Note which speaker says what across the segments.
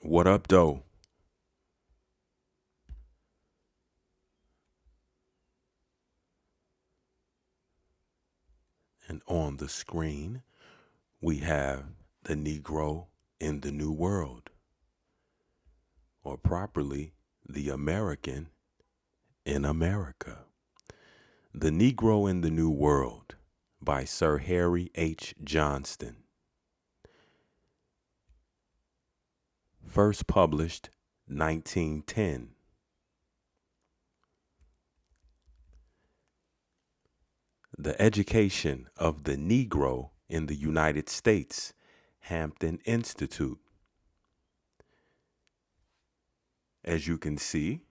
Speaker 1: What up, though? And on the screen, we have the Negro in the New World, or properly, the American in America. The Negro in the New World by Sir Harry H. Johnston. First published 1910. The Education of the Negro in the United States, Hampton Institute. As you can see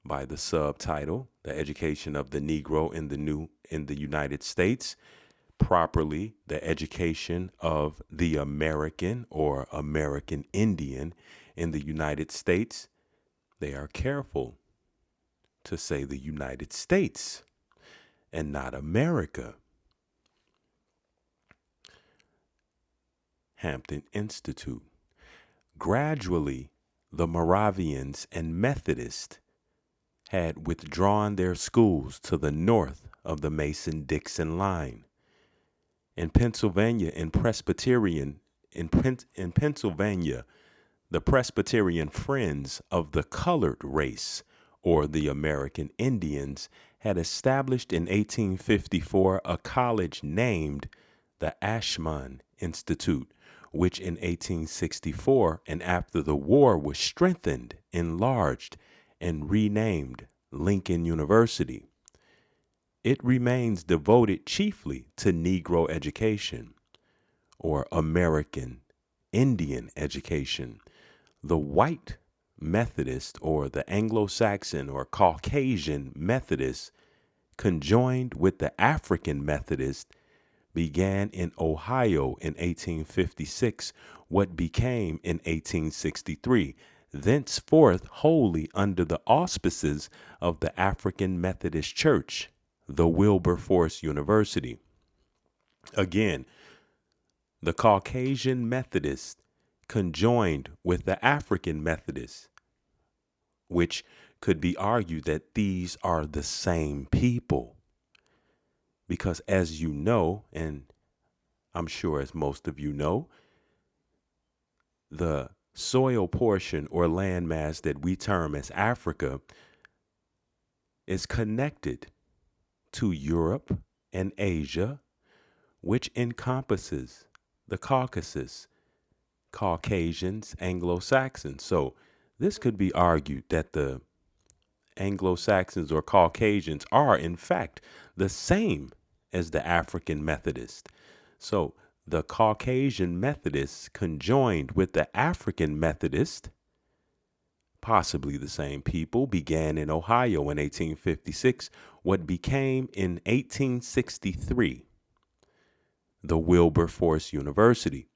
Speaker 1: by the subtitle, The Education of the Negro in the United States, properly the education of the American or American Indian in the United States, they are careful to say the United States and not America. Hampton Institute. Gradually, the Moravians and Methodists had withdrawn their schools to the north of the Mason-Dixon line. In Pennsylvania, in Pennsylvania, the Presbyterian Friends of the Colored Race, or the American Indians, had established in 1854 a college named the Ashmun Institute, which in 1864 and after the war was strengthened, enlarged, and renamed Lincoln University. It remains devoted chiefly to Negro education, or American Indian education. The white Methodist, or the Anglo-Saxon or Caucasian Methodist, conjoined with the African Methodist, began in Ohio in 1856, what became in 1863, thenceforth wholly under the auspices of the African Methodist Church, the Wilberforce University. Again, the Caucasian Methodist conjoined with the African Methodist, which could be argued that these are the same people. Because as you know, and I'm sure as most of you know, the soil portion or landmass that we term as Africa is connected to Europe and Asia, which encompasses the Caucasus, Caucasians, Anglo-Saxons. So this could be argued that the Anglo-Saxons or Caucasians are, in fact, the same as the African Methodist. So the Caucasian Methodists conjoined with the African Methodist, possibly the same people, began in Ohio in 1856, what became in 1863 the Wilberforce University.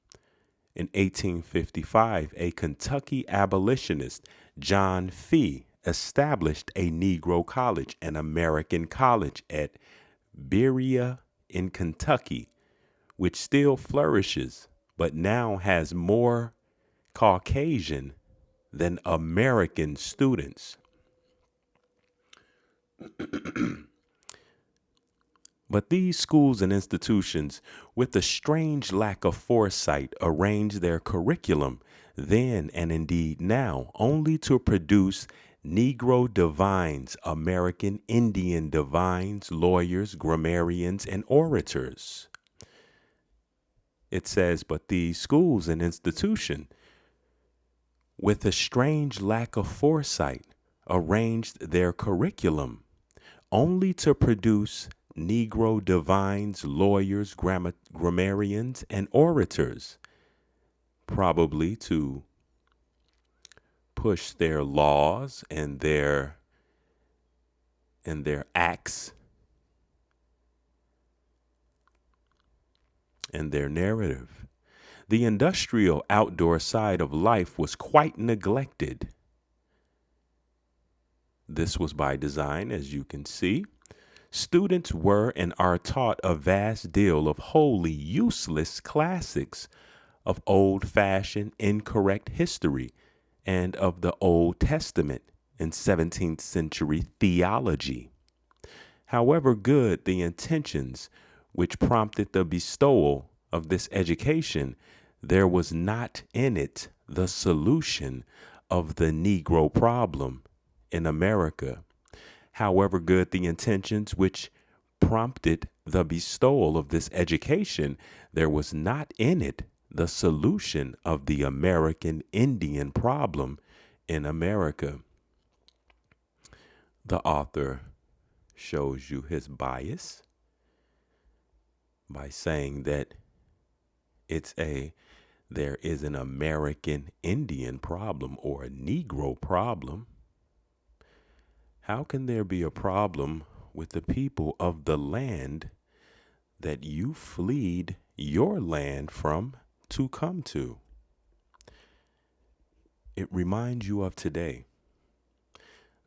Speaker 1: In 1855, a Kentucky abolitionist, John Fee, established a Negro college, an American college at Berea in Kentucky, which still flourishes, but now has more Caucasian than American students. But these schools and institutions, with a strange lack of foresight, arrange their curriculum then and indeed now only to produce Negro divines, American Indian divines, lawyers, grammarians, and orators. It says, but these schools and institutions, with a strange lack of foresight, arranged their curriculum only to produce Negro divines, lawyers, grammarians, and orators, probably to push their laws and their acts and their narrative. The industrial outdoor side of life was quite neglected. This was by design, as you can see. Students were and are taught a vast deal of wholly useless classics of old-fashioned incorrect history and of the Old Testament and 17th century theology. However good the intentions which prompted the bestowal of this education, there was not in it the solution of the Negro problem in America. However good the intentions which prompted the bestowal of this education, there was not in it the solution of the American Indian problem in America. The author shows you his bias by saying that there is an American Indian problem or a Negro problem. How can there be a problem with the people of the land that you fled your land from to come to? It reminds you of today.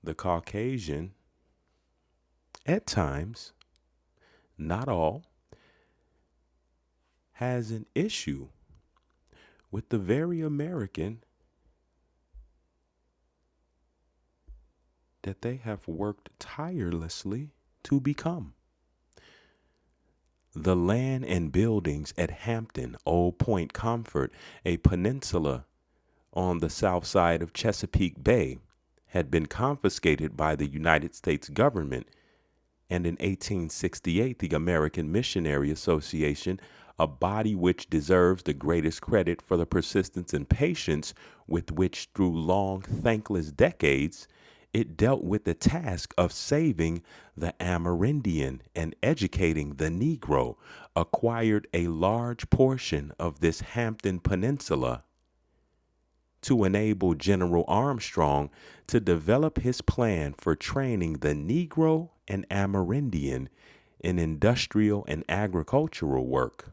Speaker 1: The Caucasian, at times, not all, has an issue with the very American that they have worked tirelessly to become. The land and buildings at Hampton, Old Point Comfort, a peninsula on the south side of Chesapeake Bay, had been confiscated by the United States government, and in 1868 the American Missionary Association, a body which deserves the greatest credit for the persistence and patience with which through long thankless decades it dealt with the task of saving the Amerindian and educating the Negro, acquired a large portion of this Hampton Peninsula to enable General Armstrong to develop his plan for training the Negro and Amerindian in industrial and agricultural work.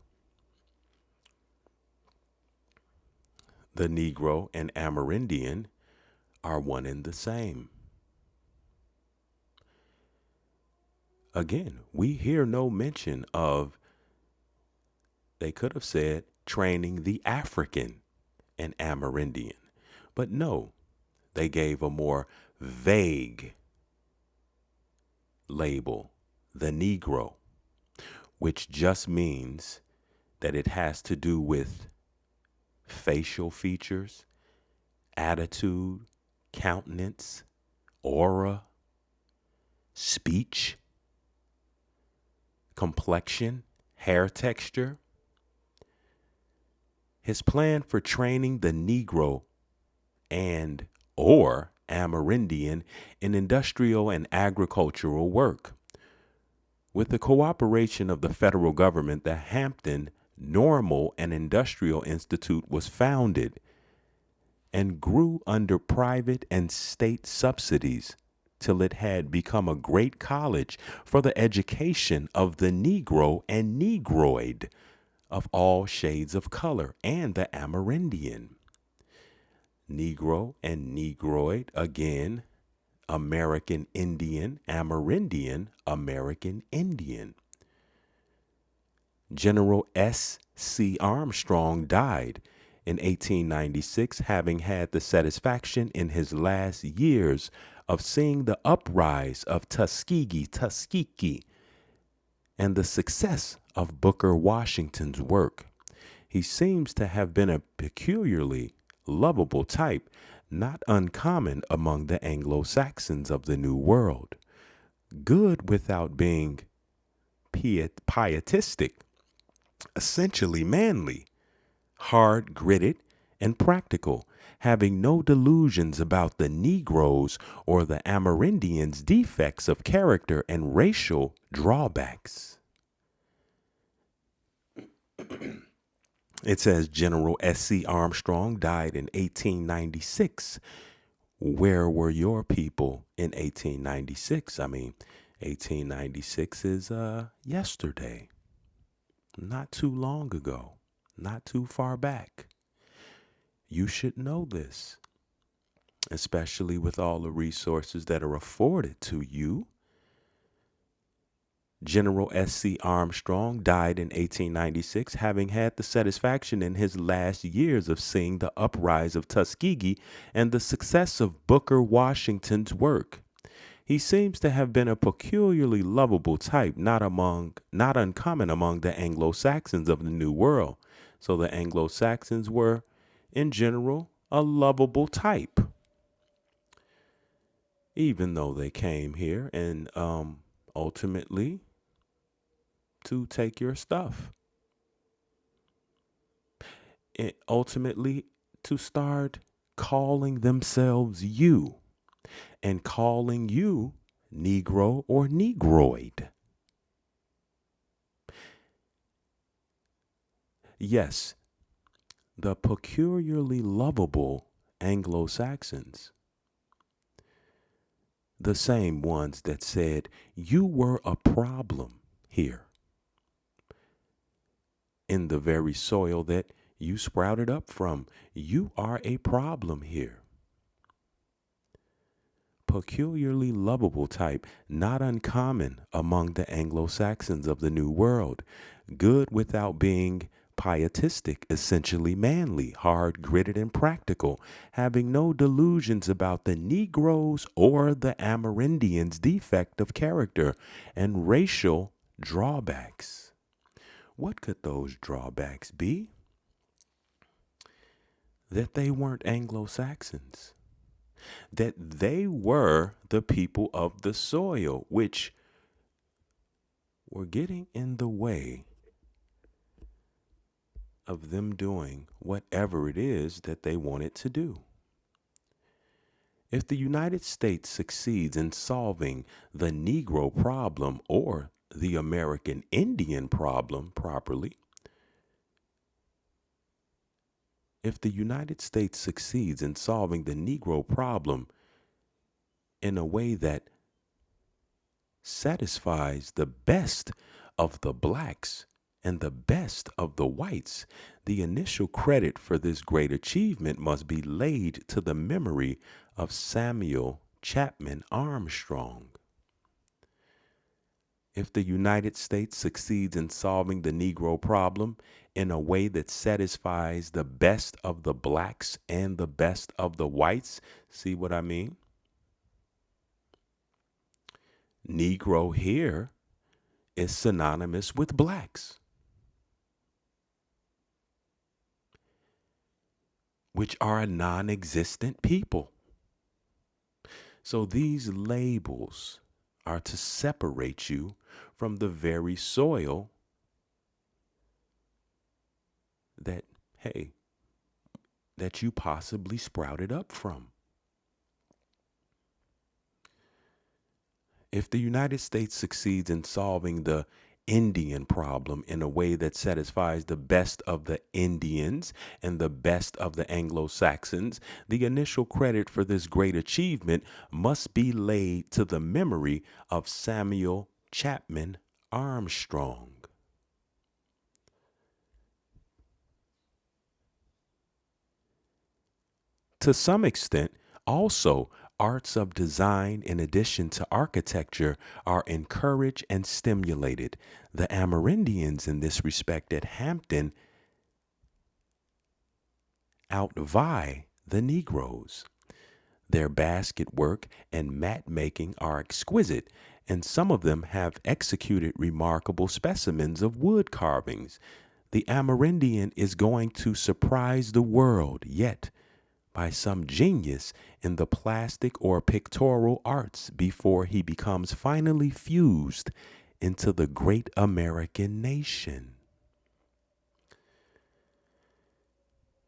Speaker 1: The Negro and Amerindian are one and the same. Again, we hear no mention of, they could have said, training the African and Amerindian. But no, they gave a more vague label, the Negro, which just means that it has to do with facial features, attitude, countenance, aura, speech, complexion, hair texture. His plan for training the Negro and or Amerindian in industrial and agricultural work. With the cooperation of the federal government, the Hampton Normal and Industrial Institute was founded and grew under private and state subsidies till it had become a great college for the education of the Negro and Negroid of all shades of color and the Amerindian. Negro and Negroid, again, American Indian, Amerindian, American Indian. General S.C. Armstrong died in 1896, having had the satisfaction in his last years of seeing the uprise of Tuskegee and the success of Booker Washington's work. He seems to have been a peculiarly lovable type, not uncommon among the Anglo-Saxons of the New World. Good without being pietistic, essentially manly, hard-gritted, and practical, having no delusions about the Negroes or the Amerindians' defects of character and racial drawbacks. It says General S.C. Armstrong died in 1896. Where were your people in 1896? I mean, 1896 is yesterday, not too long ago, not too far back. You should know this, especially with all the resources that are afforded to you. General S.C. Armstrong died in 1896, having had the satisfaction in his last years of seeing the uprise of Tuskegee and the success of Booker Washington's work. He seems to have been a peculiarly lovable type, not uncommon among the Anglo-Saxons of the New World. So the Anglo-Saxons were, in general, a lovable type, even though they came here and ultimately to take your stuff. Ultimately to start calling themselves you and calling you Negro or Negroid. Yes, the peculiarly lovable Anglo-Saxons, the same ones that said you were a problem here in the very soil that you sprouted up from. You are a problem here. Peculiarly lovable type, not uncommon among the Anglo-Saxons of the New World. Good without being pietistic, essentially manly, hard-gritted and practical, having no delusions about the Negroes or the Amerindians' defect of character and racial drawbacks. What could those drawbacks be? That they weren't Anglo-Saxons, that they were the people of the soil, which were getting in the way of them doing whatever it is that they wanted to do. If the United States succeeds in solving the Negro problem or the American Indian problem properly, if the United States succeeds in solving the Negro problem in a way that satisfies the best of the blacks and the best of the whites, the initial credit for this great achievement must be laid to the memory of Samuel Chapman Armstrong. If the United States succeeds in solving the Negro problem in a way that satisfies the best of the blacks and the best of the whites, see what I mean? Negro here is synonymous with blacks, which are a non-existent people. So these labels are to separate you from the very soil that, hey, that you possibly sprouted up from. If the United States succeeds in solving the Indian problem in a way that satisfies the best of the Indians and the best of the Anglo-Saxons, the initial credit for this great achievement must be laid to the memory of Samuel Chapman Armstrong. To some extent, also, arts of design in addition to architecture are encouraged and stimulated. The Amerindians in this respect at Hampton outvie the Negroes. Their basket work and mat making are exquisite, and some of them have executed remarkable specimens of wood carvings. The Amerindian is going to surprise the world yet by some genius in the plastic or pictorial arts before he becomes finally fused into the great American nation.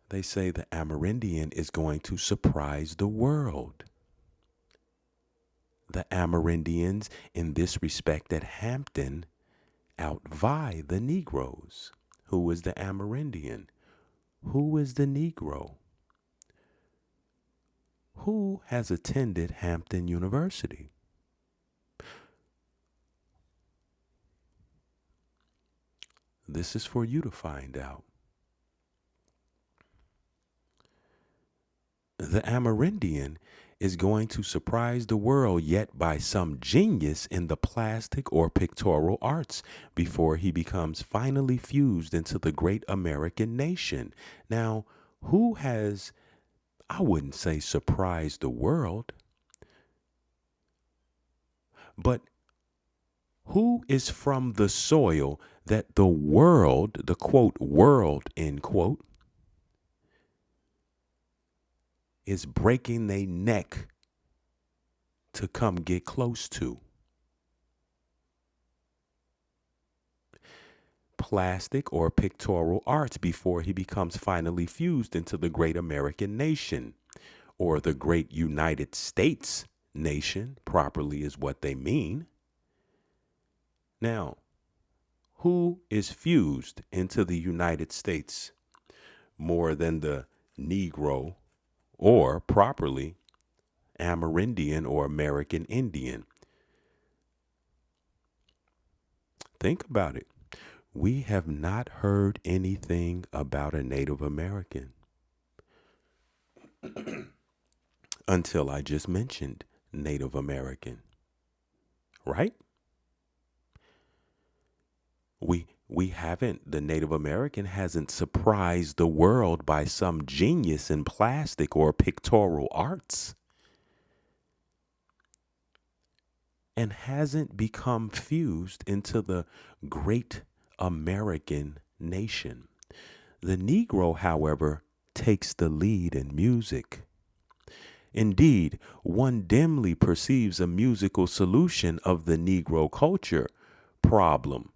Speaker 1: They say the Amerindian is going to surprise the world. The Amerindians in this respect at Hampton outvie the Negroes. Who is the Amerindian? Who is the Negro? Who has attended Hampton University? This is for you to find out. The Amerindian is going to surprise the world yet by some genius in the plastic or pictorial arts before he becomes finally fused into the great American nation. Now, who has, I wouldn't say surprised the world, but who is from the soil that the world, the quote, world, end quote, is breaking their neck to come get close to? Plastic or pictorial arts before he becomes finally fused into the great American nation, or the great United States nation, properly is what they mean. Now, who is fused into the United States more than the Negro, or properly Amerindian or American Indian? Think about it. We have not heard anything about a Native American until I just mentioned Native American, right? We haven't, the Native American hasn't surprised the world by some genius in plastic or pictorial arts, and hasn't become fused into the great American nation. The Negro, however, takes the lead in music. Indeed, one dimly perceives a musical solution of the Negro culture problem.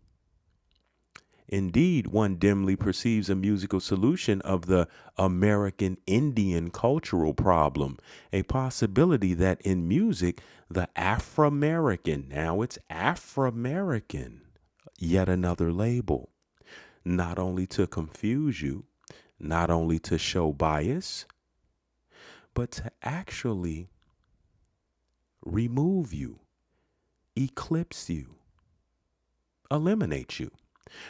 Speaker 1: Indeed, one dimly perceives a musical solution of the American Indian cultural problem, a possibility that in music, the Afro-American, now it's Afro-American, yet another label, not only to confuse you, not only to show bias, but to actually remove you, eclipse you, eliminate you.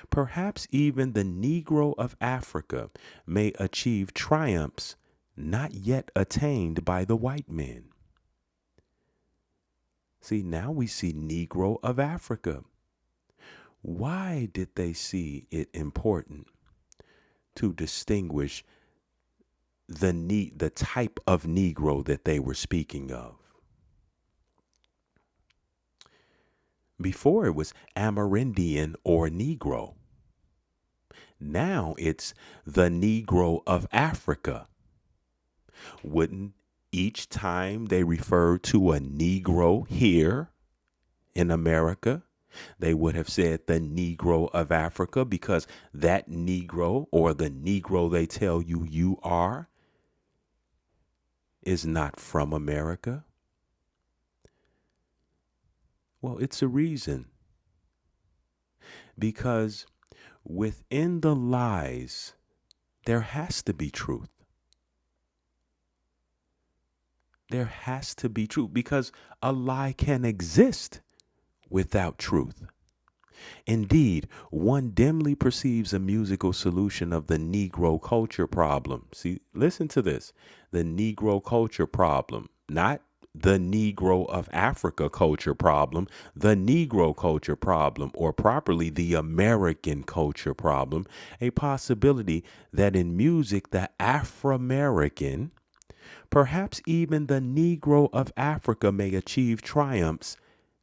Speaker 1: Perhaps even the Negro of Africa may achieve triumphs not yet attained by the white men. See, now we see Negro of Africa. Why did they see it important to distinguish the type of Negro that they were speaking of? Before it was Amerindian or Negro. Now it's the Negro of Africa. Wouldn't each time they refer to a Negro here in America, they would have said the Negro of Africa, because that Negro, or the Negro they tell you you are, is not from America? Well, it's a reason. Because within the lies, there has to be truth. There has to be truth, because a lie can exist without truth. Indeed, one dimly perceives a musical solution of the Negro culture problem. See, listen to this. The Negro culture problem, not the Negro of Africa culture problem, the Negro culture problem, or properly the American culture problem, a possibility that in music, the Afro-American, perhaps even the Negro of Africa, may achieve triumphs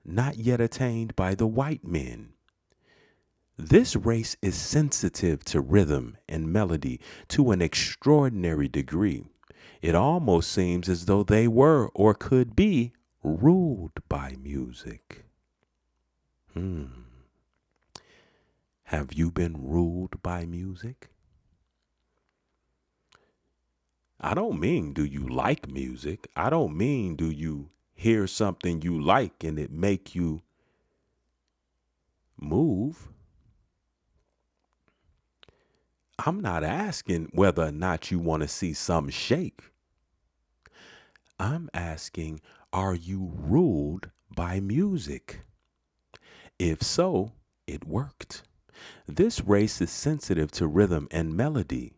Speaker 1: not yet attained by the white men. This race is sensitive to rhythm and melody to an extraordinary degree. It almost seems as though they were or could be ruled by music. Have you been ruled by music? I don't mean do you like music. I don't mean do you hear something you like and it make you move. I'm not asking whether or not you want to see some shake. I'm asking, are you ruled by music? If so, it worked. This race is sensitive to rhythm and melody.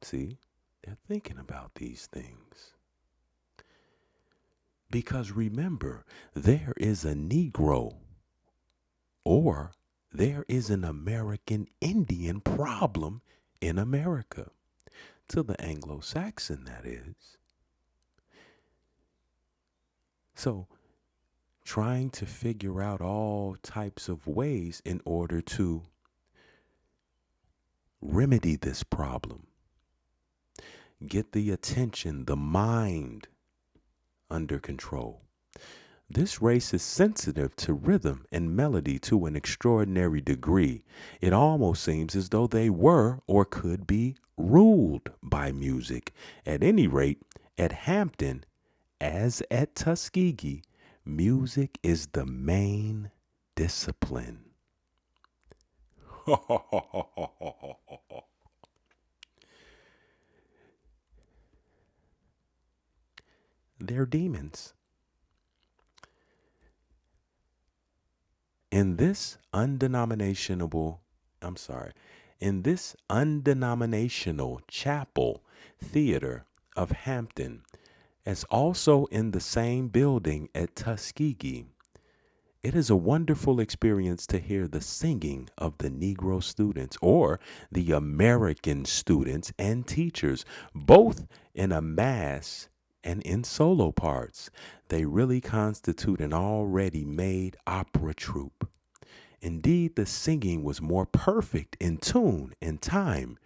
Speaker 1: See, they're thinking about these things. Because remember, there is a Negro or there is an American Indian problem in America. To the Anglo Saxon, that is. So, trying to figure out all types of ways in order to remedy this problem, get the attention, the mind under control. This race is sensitive to rhythm and melody to an extraordinary degree. It almost seems as though they were or could be ruled by music. At any rate, at Hampton, as at Tuskegee, music is the main discipline. They're demons. In this undenominational chapel theater of Hampton, as also in the same building at Tuskegee, it is a wonderful experience to hear the singing of the Negro students or the American students and teachers, both in a mass and in solo parts. They really constitute an already made opera troupe. Indeed, the singing was more perfect in tune and time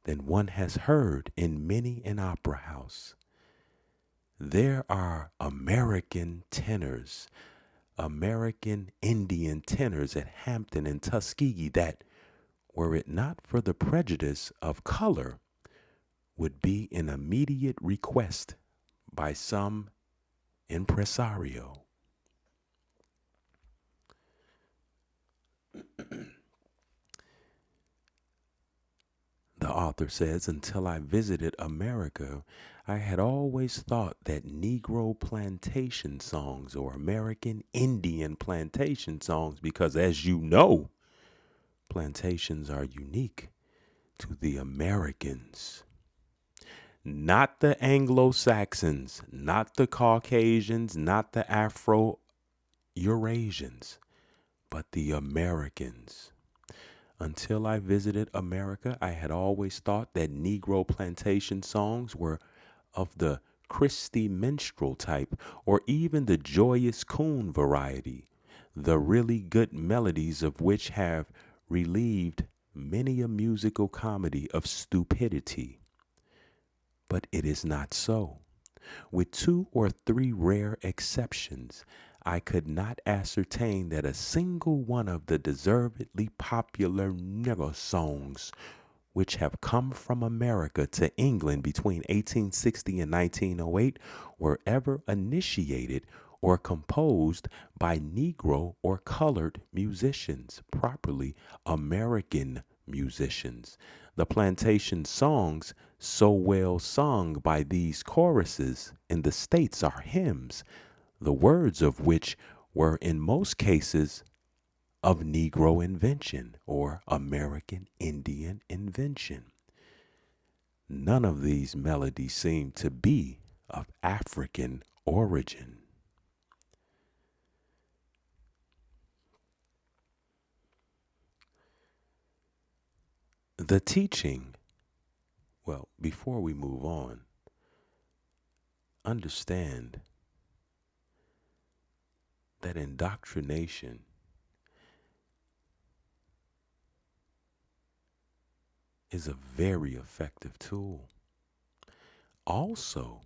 Speaker 1: than one has heard in many an opera house. There are American tenors, American Indian tenors at Hampton and Tuskegee that, were it not for the prejudice of color, would be in immediate request by some impresario. The author says, until I visited America, I had always thought that Negro plantation songs or American Indian plantation songs, because as you know, plantations are unique to the Americans. Not the Anglo-Saxons, not the Caucasians, not the Afro-Eurasians, but the Americans. Until I visited America, I had always thought that Negro plantation songs were of the Christy Minstrel type, or even the joyous coon variety, the really good melodies of which have relieved many a musical comedy of stupidity. But it is not so. With 2 or 3 rare exceptions, I could not ascertain that a single one of the deservedly popular nigger songs which have come from America to England between 1860 and 1908 were ever initiated or composed by Negro or colored musicians, properly American musicians. The plantation songs so well sung by these choruses in the States are hymns, the words of which were in most cases of Negro invention or American Indian invention. None of these melodies seem to be of African origin. The teaching, well, before we move on, understand that indoctrination is a very effective tool. Also,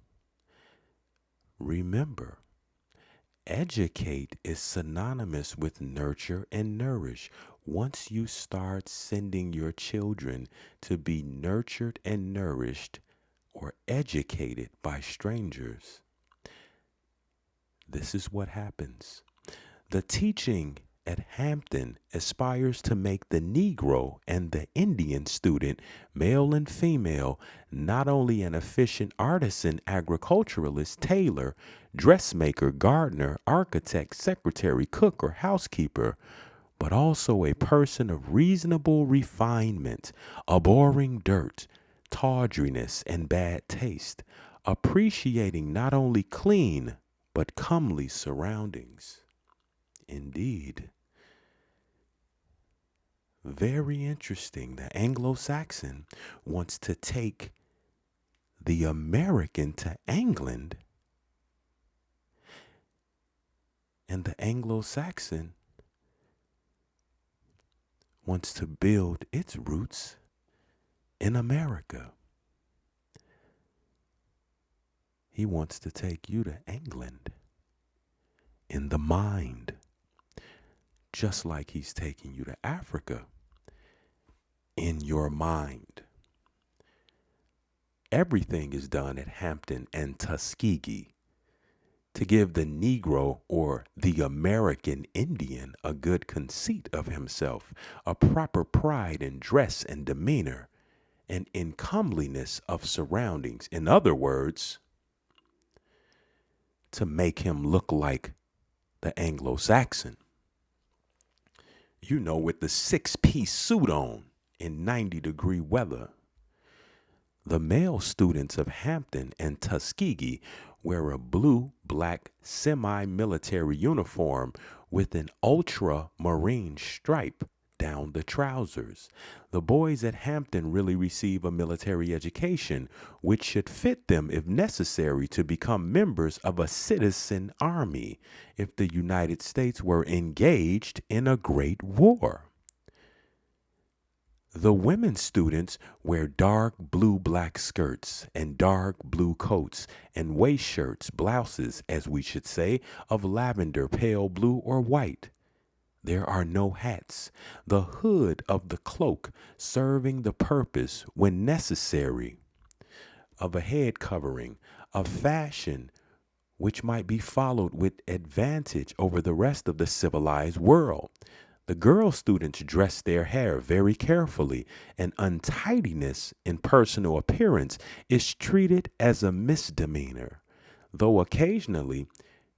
Speaker 1: remember, educate is synonymous with nurture and nourish. Once you start sending your children to be nurtured and nourished or educated by strangers, this is what happens. The teaching at Hampton aspires to make the Negro and the Indian student, male and female, not only an efficient artisan, agriculturalist, tailor, dressmaker, gardener, architect, secretary, cook, or housekeeper, but also a person of reasonable refinement, abhorring dirt, tawdriness, and bad taste, appreciating not only clean, but comely surroundings. Indeed. Very interesting. The Anglo-Saxon wants to take the American to England, and the Anglo-Saxon wants to build its roots in America. He wants to take you to England in the mind, just like he's taking you to Africa in your mind. Everything is done at Hampton and Tuskegee to give the Negro or the American Indian a good conceit of himself, a proper pride in dress and demeanor, and in comeliness of surroundings. In other words, to make him look like the Anglo-Saxon. You know, with the 6-piece suit on in 90-degree weather. The male students of Hampton and Tuskegee wear a blue-black semi-military uniform with an ultramarine stripe down the trousers. The boys at Hampton really receive a military education, which should fit them if necessary to become members of a citizen army if the United States were engaged in a great war. The women students wear dark blue-black skirts and dark blue coats and waist shirts, blouses, as we should say, of lavender, pale blue, or white. There are no hats. The hood of the cloak serving the purpose, when necessary, of a head covering, a fashion which might be followed with advantage over the rest of the civilized world. The girl students dress their hair very carefully, and untidiness in personal appearance is treated as a misdemeanor, though occasionally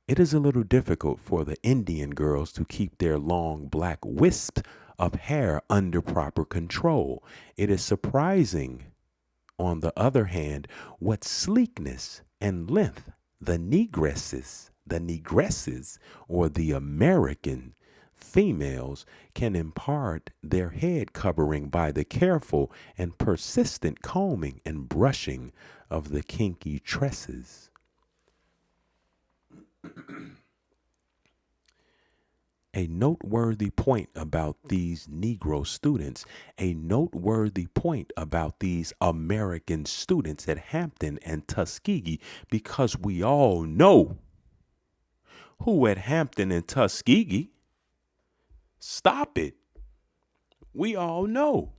Speaker 1: it is a little difficult for the Indian girls to keep their long black wisps of hair under proper control. It is surprising, on the other hand, what sleekness and length the negresses, or the American females can impart their head covering by the careful and persistent combing and brushing of the kinky tresses. A noteworthy point about these Negro students, a noteworthy point about these American students at Hampton and Tuskegee, because we all know who at Hampton and Tuskegee. Stop it. We all know.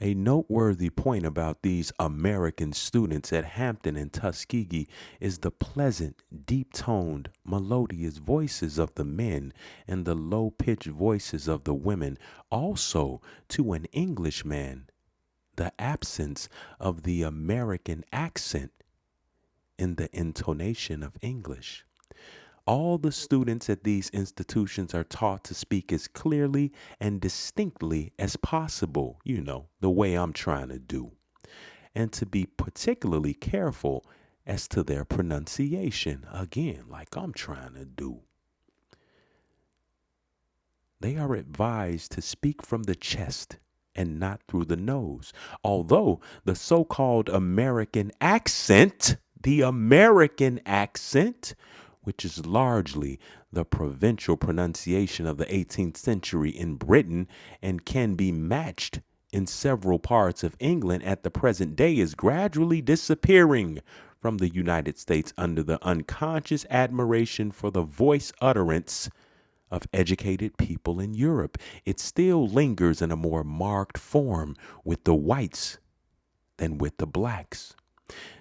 Speaker 1: A noteworthy point about these American students at Hampton and Tuskegee is the pleasant, deep-toned, melodious voices of the men and the low-pitched voices of the women. Also, to an Englishman, the absence of the American accent in the intonation of English. All the students at these institutions are taught to speak as clearly and distinctly as possible, the way I'm trying to do, and to be particularly careful as to their pronunciation, again, like I'm trying to do. They are advised to speak from the chest and not through the nose, although the so-called American accent, which is largely the provincial pronunciation of the 18th century in Britain and can be matched in several parts of England at the present day, is gradually disappearing from the United States under the unconscious admiration for the voice utterance of educated people in Europe. It still lingers in a more marked form with the whites than with the blacks.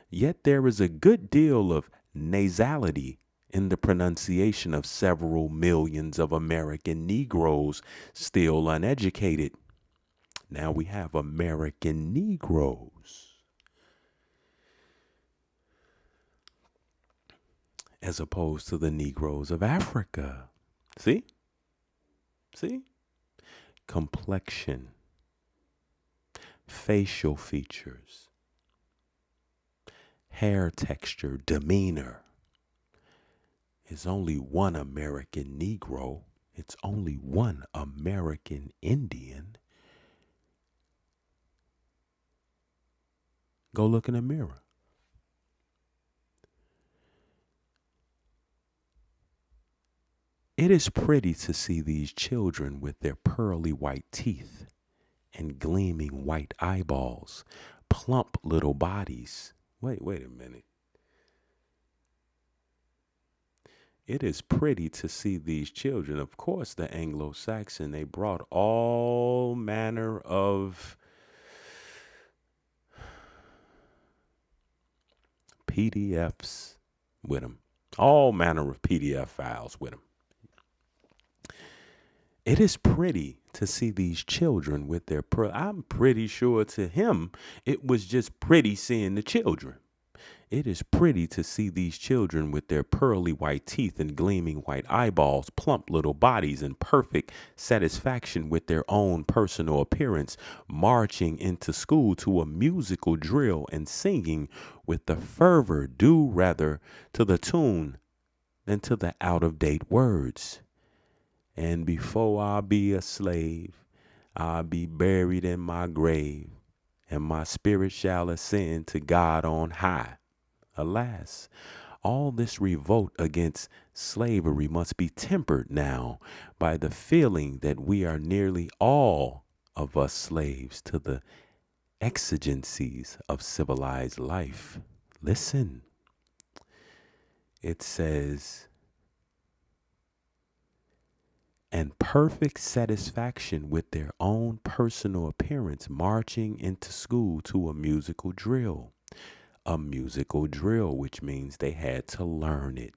Speaker 1: Yet there is a good deal of nasality in the pronunciation of several millions of American Negroes still uneducated. Now we have American Negroes, as opposed to the Negroes of Africa. See? Complexion, facial features, hair texture, demeanor. It's only one American Negro. It's only one American Indian. Go look in the mirror. It is pretty to see these children with their pearly white teeth and gleaming white eyeballs, plump little bodies. Wait a minute. It is pretty to see these children. Of course, the Anglo-Saxon, they brought all manner of PDFs with them, all manner of PDF files with them. It is pretty to see these children with their I'm pretty sure to him it was just pretty seeing the children. It is pretty to see these children with their pearly white teeth and gleaming white eyeballs, plump little bodies, and perfect satisfaction with their own personal appearance, marching into school to a musical drill and singing with the fervor due rather to the tune than to the out-of-date words. And before I be a slave, I'll be buried in my grave, and my spirit shall ascend to God on high. Alas, all this revolt against slavery must be tempered now by the feeling that we are nearly all of us slaves to the exigencies of civilized life. Listen, it says, and perfect satisfaction with their own personal appearance, marching into school to a musical drill. A musical drill, which means they had to learn it,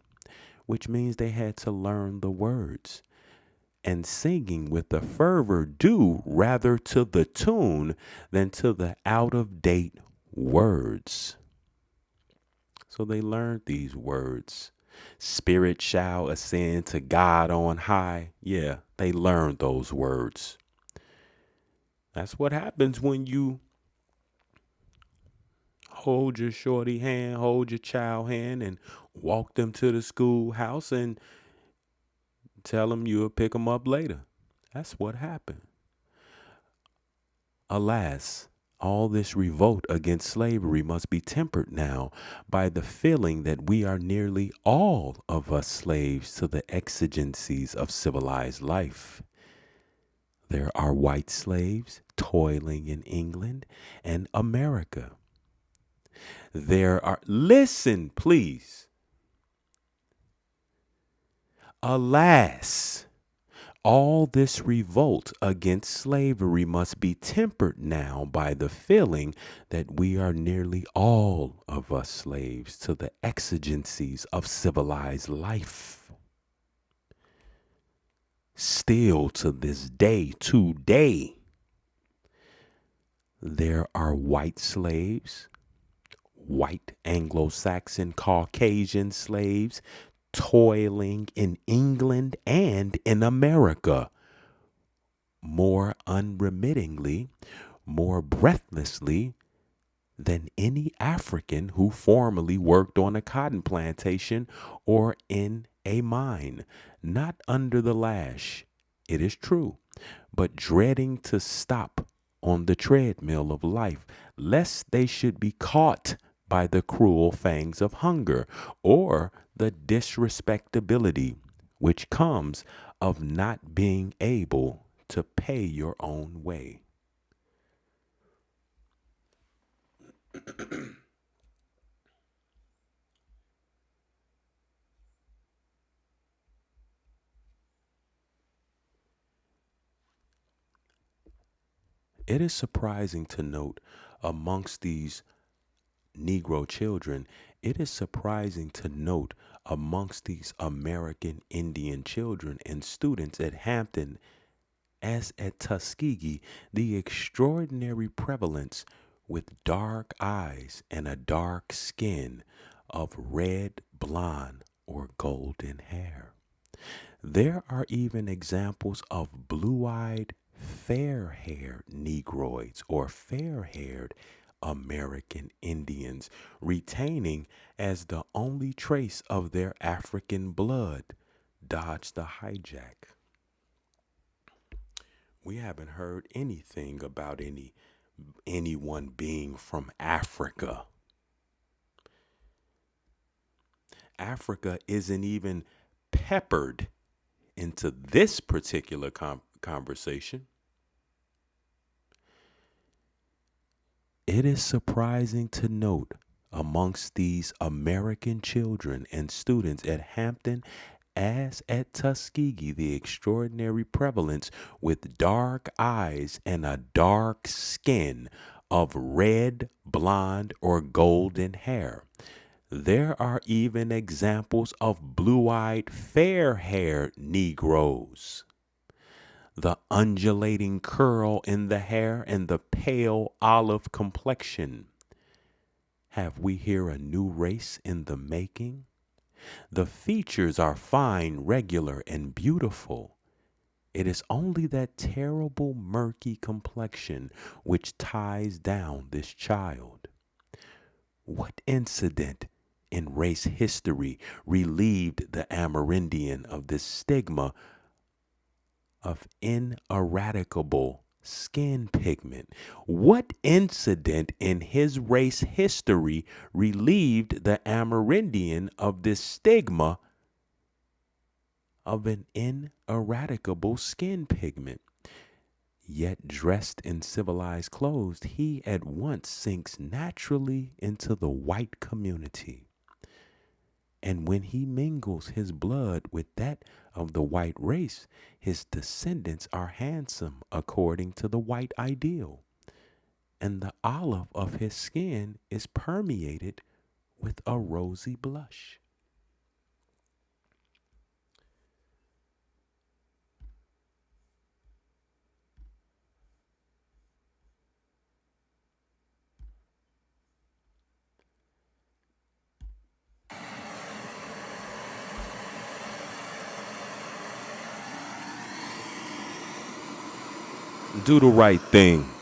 Speaker 1: which means they had to learn the words, and singing with a fervor due rather to the tune than to the out-of-date words. So they learned these words. Spirit shall ascend to God on high. Yeah, they learned those words. That's what happens when you hold your shorty hand, hold your child hand, and walk them to the schoolhouse and tell them you'll pick them up later. That's what happened. Alas, all this revolt against slavery must be tempered now by the feeling that we are nearly all of us slaves to the exigencies of civilized life. There are white slaves toiling in England and America. There are, listen, please. Alas, all this revolt against slavery must be tempered now by the feeling that we are nearly all of us slaves to the exigencies of civilized life. Still to this day, today, there are white slaves, white Anglo-Saxon Caucasian slaves toiling in England and in America more unremittingly, more breathlessly than any African who formerly worked on a cotton plantation or in a mine, not under the lash, it is true, but dreading to stop on the treadmill of life, lest they should be caught by the cruel fangs of hunger or the disrespectability which comes of not being able to pay your own way. It is surprising to note amongst these Negro children, it is surprising to note amongst these American Indian children and students at Hampton as at Tuskegee, the extraordinary prevalence with dark eyes and a dark skin of red, blonde, or golden hair. There are even examples of blue-eyed, fair-haired Negroids or fair-haired American Indians, retaining as the only trace of their African blood dodged the hijack. We haven't heard anything about anyone being from Africa. Africa isn't even peppered into this particular conversation. It is surprising to note amongst these American children and students at Hampton as at Tuskegee the extraordinary prevalence with dark eyes and a dark skin of red, blonde, or golden hair. There are even examples of blue-eyed, fair-haired Negroes. The undulating curl in the hair and the pale olive complexion. Have we here a new race in the making? The features are fine, regular, and beautiful. It is only that terrible murky complexion which ties down this child. What incident in race history relieved the Amerindian of this stigma of ineradicable skin pigment? What incident in his race history relieved the Amerindian of this stigma of an ineradicable skin pigment? Yet dressed in civilized clothes, he at once sinks naturally into the white community. And when he mingles his blood with that of the white race, his descendants are handsome according to the white ideal. And the olive of his skin is permeated with a rosy blush. Do the right thing.